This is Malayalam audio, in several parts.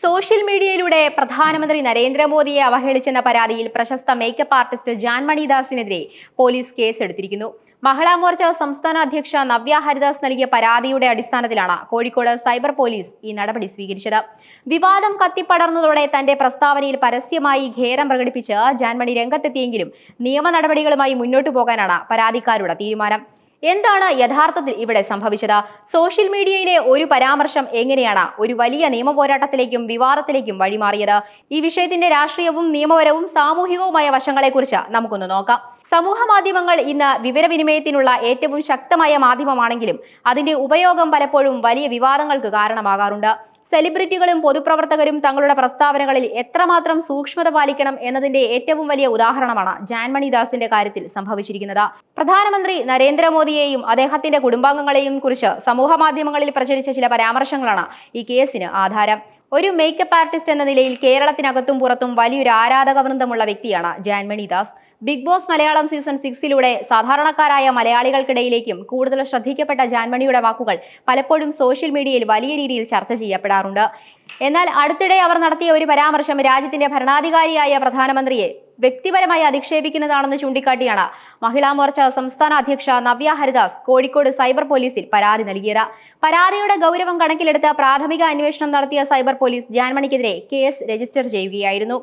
സോഷ്യൽ മീഡിയയിലൂടെ പ്രധാനമന്ത്രി നരേന്ദ്രമോദിയെ അവഹേളിച്ചെന്ന പരാതിയിൽ പ്രശസ്ത makeup artist Jaanmoni ദാസിനെതിരെ police കേസെടുത്തിരിക്കുന്നു. Mahila Morcha സംസ്ഥാന അധ്യക്ഷ നവ്യ ഹരിദാസ് നൽകിയ പരാതിയുടെ അടിസ്ഥാനത്തിലാണ് കോഴിക്കോട് സൈബർ പോലീസ് ഈ നടപടി സ്വീകരിച്ചത്. വിവാദം കത്തിപ്പടർന്നതോടെ തന്റെ പ്രസ്താവനയിൽ പരസ്യമായി ഖേദം പ്രകടിപ്പിച്ച് ജാൻമണി രംഗത്തെത്തിയെങ്കിലും നിയമ നടപടികളുമായി മുന്നോട്ടു പോകാനാണ് പരാതിക്കാരുടെ തീരുമാനം. എന്താണ് യഥാർത്ഥത്തിൽ ഇവിടെ സംഭവിച്ചത്? സോഷ്യൽ മീഡിയയിലെ ഒരു പരാമർശം എങ്ങനെയാണ് ഒരു വലിയ നിയമ പോരാട്ടത്തിലേക്കും വിവാദത്തിലേക്കും വഴിമാറിയത്? ഈ വിഷയത്തിന്റെ രാഷ്ട്രീയവും നിയമപരവും സാമൂഹികവുമായ വശങ്ങളെക്കുറിച്ച് നമുക്കൊന്ന് നോക്കാം. സമൂഹ മാധ്യമങ്ങൾ ഇന്ന് വിവരവിനിമയത്തിനുള്ള ഏറ്റവും ശക്തമായ മാധ്യമമാണെങ്കിലും അതിന്റെ ഉപയോഗം പലപ്പോഴും വലിയ വിവാദങ്ങൾക്ക് കാരണമാകാറുണ്ട്. സെലിബ്രിറ്റികളും പൊതുപ്രവർത്തകരും തങ്ങളുടെ പ്രസ്താവനകളിൽ എത്രമാത്രം സൂക്ഷ്മത പാലിക്കണം എന്നതിന്റെ ഏറ്റവും വലിയ ഉദാഹരണമാണ് ജാൻമണി ദാസിന്റെ കാര്യത്തിൽ സംഭവിച്ചിരിക്കുന്നത്. പ്രധാനമന്ത്രി നരേന്ദ്രമോദിയെയും അദ്ദേഹത്തിന്റെ കുടുംബാംഗങ്ങളെയും കുറിച്ച് സമൂഹ മാധ്യമങ്ങളിൽ പ്രചരിച്ച ചില പരാമർശങ്ങളാണ് ഈ കേസിന് ആധാരം. ഒരു മേക്കപ്പ് ആർട്ടിസ്റ്റ് എന്ന നിലയിൽ കേരളത്തിനകത്തും പുറത്തും വലിയൊരു ആരാധക വൃന്ദമുള്ള വ്യക്തിയാണ് Jaanmoni Das. Bigg Boss Malayalam season 6 സാധാരണക്കാരായ മലയാളികൾക്കിടയിലേക്കും കൂടുതൽ ശ്രദ്ധിക്കപ്പെട്ട ജാൻമണിയുടെ വാക്കുകൾ പലപ്പോഴും സോഷ്യൽ മീഡിയയിൽ വലിയ രീതിയിൽ ചർച്ച ചെയ്യപ്പെടാറുണ്ട്. എന്നാൽ അടുത്തിടെ അവർ നടത്തിയ ഒരു പരാമർശം രാജ്യത്തിന്റെ ഭരണാധികാരിയായ പ്രധാനമന്ത്രിയെ വ്യക്തിപരമായി അധിക്ഷേപിക്കുന്നതാണെന്ന് ചൂണ്ടിക്കാട്ടിയാണ് മഹിളാ മോർച്ച സംസ്ഥാന അധ്യക്ഷ നവ്യ ഹരിദാസ് കോഴിക്കോട് സൈബർ പോലീസിൽ പരാതി നൽകിയത്. പരാതിയുടെ ഗൗരവം കണക്കിലെടുത്ത് പ്രാഥമിക അന്വേഷണം നടത്തിയ സൈബർ പോലീസ് ജാൻമണിക്കെതിരെ കേസ് രജിസ്റ്റർ ചെയ്യുകയായിരുന്നു.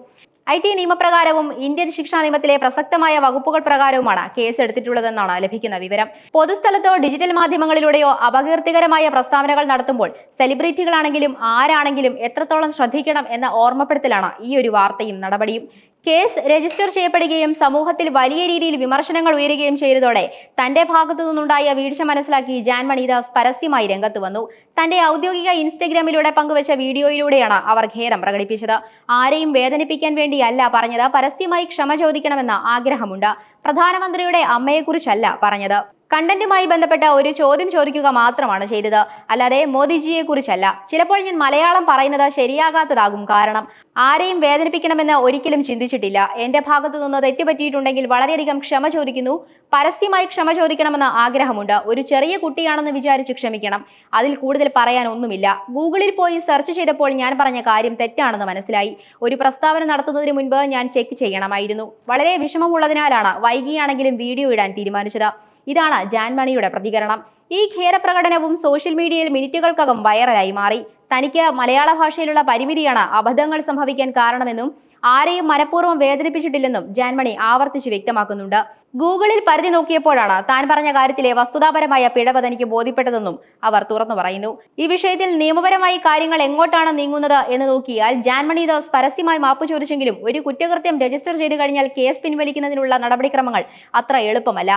IT നിയമപ്രകാരവും ഇന്ത്യൻ ശിക്ഷാ നിയമത്തിലെ പ്രസക്തമായ വകുപ്പുകൾ പ്രകാരവുമാണ് കേസ് എടുത്തിട്ടുള്ളതെന്നാണ് ലഭിക്കുന്ന വിവരം. പൊതുസ്ഥലത്തോ ഡിജിറ്റൽ മാധ്യമങ്ങളിലൂടെയോ അപകീർത്തികരമായ പ്രസ്താവനകൾ നടത്തുമ്പോൾ സെലിബ്രിറ്റികളാണെങ്കിലും ആരാണെങ്കിലും എത്രത്തോളം ശ്രദ്ധിക്കണം എന്ന ഓർമ്മപ്പെടുത്തലാണ് ഈ ഒരു വാർത്തയും നടപടിയും. കേസ് രജിസ്റ്റർ ചെയ്യപ്പെടുകയും സമൂഹത്തിൽ വലിയ രീതിയിൽ വിമർശനങ്ങൾ ഉയരുകയും ചെയ്തതോടെ തന്റെ ഭാഗത്തു നിന്നുണ്ടായ വീഴ്ച മനസ്സിലാക്കി ജാൻമണി ദാസ് പരസ്യമായി രംഗത്ത് വന്നു. തന്റെ ഔദ്യോഗിക ഇൻസ്റ്റഗ്രാമിലൂടെ പങ്കുവച്ച വീഡിയോയിലൂടെയാണ് അവർ ഖേദം പ്രകടിപ്പിച്ചത്. ആരെയും വേദനിപ്പിക്കാൻ വേണ്ടിയല്ല പറഞ്ഞത്, പരസ്യമായി ക്ഷമ ചോദിക്കണമെന്ന ആഗ്രഹമുണ്ട്. പ്രധാനമന്ത്രിയുടെ അമ്മയെക്കുറിച്ചല്ല പറഞ്ഞത്. കണ്ടന്റുമായി ബന്ധപ്പെട്ട ഒരു ചോദ്യം ചോദിക്കുക മാത്രമാണ് ചെയ്തത്, അല്ലാതെ മോദിജിയെ കുറിച്ചല്ല. ചിലപ്പോൾ ഞാൻ മലയാളം പറയുന്നത് ശരിയാകാത്തതാകും, കാരണം ആരെയും വേദനിപ്പിക്കണമെന്ന് ഒരിക്കലും ചിന്തിച്ചിട്ടില്ല. എന്റെ ഭാഗത്തു നിന്ന് തെറ്റുപറ്റിയിട്ടുണ്ടെങ്കിൽ വളരെയധികം ക്ഷമ ചോദിക്കുന്നു. പരസ്യമായി ക്ഷമ ചോദിക്കണമെന്ന് ആഗ്രഹമുണ്ട്. ഒരു ചെറിയ കുട്ടിയാണെന്ന് വിചാരിച്ച് ക്ഷമിക്കണം. അതിൽ കൂടുതൽ പറയാൻ ഒന്നുമില്ല. ഗൂഗിളിൽ പോയി സെർച്ച് ചെയ്തപ്പോൾ ഞാൻ പറഞ്ഞ കാര്യം തെറ്റാണെന്ന് മനസ്സിലായി. ഒരു പ്രസ്താവന നടത്തുന്നതിന് മുൻപ് ഞാൻ ചെക്ക് ചെയ്യണമായിരുന്നു. വളരെ വിഷമമുള്ളതിനാലാണ് വൈകിയാണെങ്കിലും വീഡിയോ ഇടാൻ തീരുമാനിച്ചത്. ഇതാണ് ജാൻമണിയുടെ പ്രതികരണം. ഈ ഖേദപ്രകടനവും സോഷ്യൽ മീഡിയയിൽ മിനിറ്റുകൾക്കകം വൈറലായി മാറി. തനിക്ക് മലയാള ഭാഷയിലുള്ള പരിമിതിയാണ് അബദ്ധങ്ങൾ സംഭവിക്കാൻ കാരണമെന്നും ആരെയും മനഃപൂർവ്വം വേദനിപ്പിച്ചിട്ടില്ലെന്നും ജാൻമണി ആവർത്തിച്ച് വ്യക്തമാക്കുന്നുണ്ട്. ഗൂഗിളിൽ പരിധി നോക്കിയപ്പോഴാണ് താൻ പറഞ്ഞ കാര്യത്തിലെ വസ്തുതാപരമായ പിഴവ് തനിക്ക് ബോധ്യപ്പെട്ടതെന്നും അവർ തുറന്നു പറയുന്നു. ഈ വിഷയത്തിൽ നിയമപരമായി കാര്യങ്ങൾ എങ്ങോട്ടാണ് നീങ്ങുന്നത് എന്ന് നോക്കിയാൽ ജാൻമണി ദാസ് പരസ്യമായി മാപ്പ് ചോദിച്ചെങ്കിലും ഒരു കുറ്റകൃത്യം രജിസ്റ്റർ ചെയ്തു കഴിഞ്ഞാൽ കേസ് പിൻവലിക്കുന്നതിനുള്ള നടപടിക്രമങ്ങൾ അത്ര എളുപ്പമല്ല.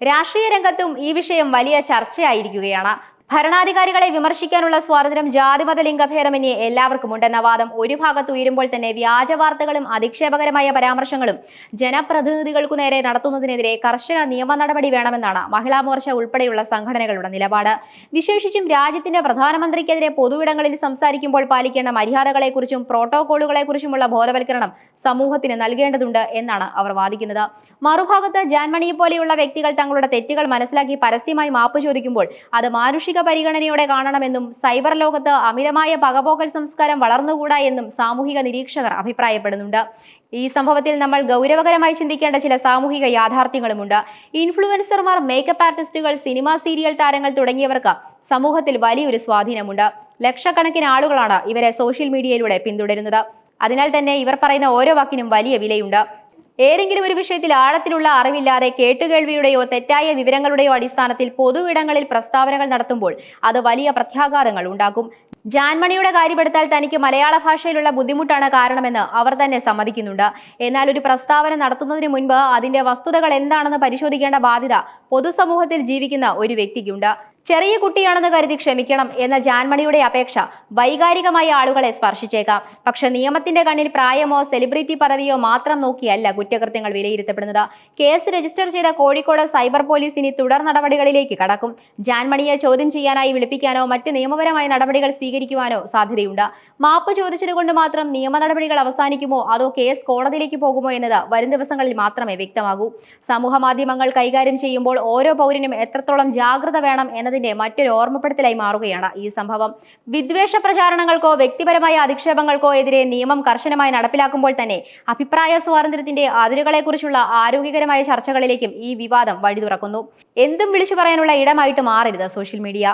രാഷ്ട്രീയ രംഗത്തും ഈ വിഷയം വലിയ ചർച്ചയായിരിക്കുകയാണ്. ഭരണാധികാരികളെ വിമർശിക്കാനുള്ള സ്വാതന്ത്ര്യം ജാതിമത ലിംഗഭേദമന്യേ എല്ലാവർക്കും ഉണ്ടെന്ന വാദം ഒരു ഭാഗത്ത് ഉയരുമ്പോൾ തന്നെ വ്യാജ വാർത്തകളും അധിക്ഷേപകരമായ പരാമർശങ്ങളും ജനപ്രതിനിധികൾക്കു നേരെ നടത്തുന്നതിനെതിരെ കർശന നിയമ നടപടി വേണമെന്നാണ് മഹിളാ മോർച്ച ഉൾപ്പെടെയുള്ള സംഘടനകളുടെ നിലപാട്. വിശേഷിച്ചും രാജ്യത്തിന്റെ പ്രധാനമന്ത്രിക്കെതിരെ പൊതുവിടങ്ങളിൽ സംസാരിക്കുമ്പോൾ പാലിക്കേണ്ട മര്യാദകളെക്കുറിച്ചും പ്രോട്ടോകോളുകളെക്കുറിച്ചുമുള്ള ബോധവൽക്കരണം സമൂഹത്തിന് നൽകേണ്ടതുണ്ട് എന്നാണ് അവർ വാദിക്കുന്നത്. മറുഭാഗത്ത് ജാൻമണിയെ പോലെയുള്ള വ്യക്തികൾ തങ്ങളുടെ തെറ്റുകൾ മനസ്സിലാക്കി പരസ്യമായി മാപ്പ് ചോദിക്കുമ്പോൾ അത് മാനുഷിക പരിഗണനയോടെ കാണണമെന്നും സൈബർ ലോകത്ത് അമിതമായ പകപോക്കൽ സംസ്കാരം വളർന്നുകൂടാ എന്നും സാമൂഹിക നിരീക്ഷകർ അഭിപ്രായപ്പെടുന്നുണ്ട്. ഈ സംഭവത്തിൽ നമ്മൾ ഗൗരവകരമായി ചിന്തിക്കേണ്ട ചില സാമൂഹിക യാഥാർത്ഥ്യങ്ങളുമുണ്ട്. ഇൻഫ്ലുവൻസർമാർ, മേക്കപ്പ് ആർട്ടിസ്റ്റുകൾ, സിനിമ സീരിയൽ താരങ്ങൾ തുടങ്ങിയവർക്ക് സമൂഹത്തിൽ വലിയൊരു സ്വാധീനമുണ്ട്. ലക്ഷക്കണക്കിന് ആളുകളാണ് ഇവരെ സോഷ്യൽ മീഡിയയിലൂടെ പിന്തുടരുന്നത്. അതിനാൽ തന്നെ ഇവർ പറയുന്ന ഓരോ വാക്കിനും വലിയ വിലയുണ്ട്. ഏതെങ്കിലും ഒരു വിഷയത്തിൽ ആഴത്തിലുള്ള അറിവില്ലാതെ കേട്ടുകേൾവിയുടെയോ തെറ്റായ വിവരങ്ങളുടെയോ അടിസ്ഥാനത്തിൽ പൊതുവിടങ്ങളിൽ പ്രസ്താവനകൾ നടത്തുമ്പോൾ അത് വലിയ പ്രത്യാഘാതങ്ങൾ ഉണ്ടാക്കും. ജാൻമണിയുടെ കാര്യമെടുത്താൽ തനിക്ക് മലയാള ഭാഷയിലുള്ള ബുദ്ധിമുട്ടാണ് കാരണമെന്ന് അവർ തന്നെ സമ്മതിക്കുന്നുണ്ട്. എന്നാൽ ഒരു പ്രസ്താവന നടത്തുന്നതിന് മുൻപ് അതിന്റെ വസ്തുതകൾ എന്താണെന്ന് പരിശോധിക്കേണ്ട ബാധ്യത പൊതുസമൂഹത്തിൽ ജീവിക്കുന്ന ഒരു വ്യക്തിക്കുണ്ട്. ചെറിയ കുട്ടിയാണെന്ന് കരുതി ക്ഷമിക്കണം എന്ന ജാൻമണിയുടെ അപേക്ഷ വൈകാരികമായ ആളുകളെ സ്പർശിച്ചേക്കാം. പക്ഷെ നിയമത്തിന്റെ കണ്ണിൽ പ്രായമോ സെലിബ്രിറ്റി പദവിയോ മാത്രം നോക്കിയല്ല കുറ്റകൃത്യങ്ങൾ വിലയിരുത്തപ്പെടുന്നത്. കേസ് രജിസ്റ്റർ ചെയ്ത കോഴിക്കോട് സൈബർ പോലീസ് ഇനി തുടർ നടപടികളിലേക്ക് കടക്കും. ജാൻമണിയെ ചോദ്യം ചെയ്യാനായി വിളിപ്പിക്കാനോ മറ്റ് നിയമപരമായ നടപടികൾ സ്വീകരിക്കുവാനോ സാധ്യതയുണ്ട്. മാപ്പ് ചോദിച്ചതുകൊണ്ട് മാത്രം നിയമ നടപടികൾ അവസാനിക്കുമോ അതോ കേസ് കോടതിയിലേക്ക് പോകുമോ എന്നത് വരും ദിവസങ്ങളിൽ മാത്രമേ വ്യക്തമാകൂ. സമൂഹ മാധ്യമങ്ങൾ കൈകാര്യം ചെയ്യുമ്പോൾ ഓരോ പൗരനും എത്രത്തോളം ജാഗ്രത വേണം എന്നതിനെ എന്നതിന്റെ മറ്റൊരു ഓർമ്മപ്പെടുത്തലായി മാറുകയാണ് ഈ സംഭവം. വിദ്വേഷ പ്രചാരണങ്ങൾക്കോ വ്യക്തിപരമായ അധിക്ഷേപങ്ങൾക്കോ എതിരെ നിയമം കർശനമായി നടപ്പിലാക്കുമ്പോൾ തന്നെ അഭിപ്രായ സ്വാതന്ത്ര്യത്തിന്റെ അതിരുകളെക്കുറിച്ചുള്ള ആരോഗ്യകരമായ ചർച്ചകളിലേക്കും ഈ വിവാദം വഴി തുറക്കുന്നു. എന്തും വിളിച്ചു പറയാനുള്ള ഇടമായിട്ട് മാറരുത് സോഷ്യൽ മീഡിയ.